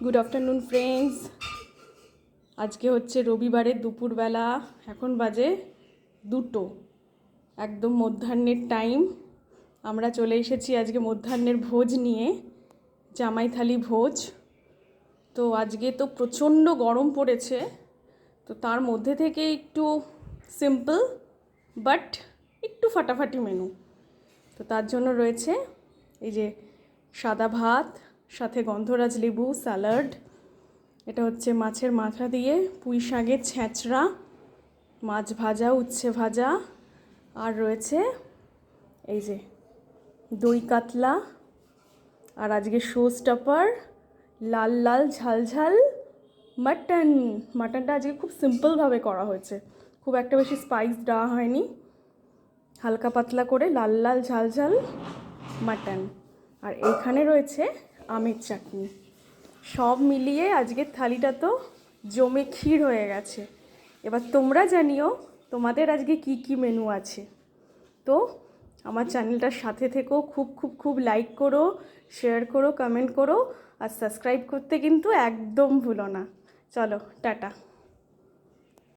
Good afternoon friends. আজকে হচ্ছে রবিবারের দুপুরবেলা, এখন বাজে 2টো, একদম মধ্যাহ্নের টাইম। আমরা চলে এসেছি আজকে মধ্যাহ্নের ভোজ নিয়ে, জামাই থালি ভোজ। তো আজকে তো প্রচণ্ড গরম পড়েছে, তো তার মধ্যে থেকে একটু সিম্পল বাট একটু ফাটাফাটি মেনু। তো তার জন্য রয়েছে এই যে সাদা ভাত, সাথে গন্ধরাজ লেবু, স্যালাড, এটা হচ্ছে মাছের মাথা দিয়ে পুঁই শাকের ছ্যাঁচড়া, মাছ ভাজা, উচ্ছে ভাজা, আর রয়েছে এই যে দই কাতলা, আর আজকে শো স্টপার লাল লাল ঝাল ঝাল মাটন। মাটনটা আজকে খুব সিম্পলভাবে করা হয়েছে, খুব একটা বেশি স্পাইস দেওয়া হয়নি, হালকা পাতলা করে লাল লাল ঝাল ঝাল মাটন। আর এইখানে রয়েছে আমের চাটনি। সব মিলিয়ে আজকের থালিটা তো জমে ক্ষীর হয়ে গেছে। এবার তোমরা জানিও তোমাদের আজকে কি কি মেনু আছে। তো আমার চ্যানেলটার সাথে থেকেও খুব খুব খুব লাইক করো, শেয়ার করো, কমেন্ট করো, আর সাবস্ক্রাইব করতে কিন্তু একদম ভুলো না। চলো টাটা।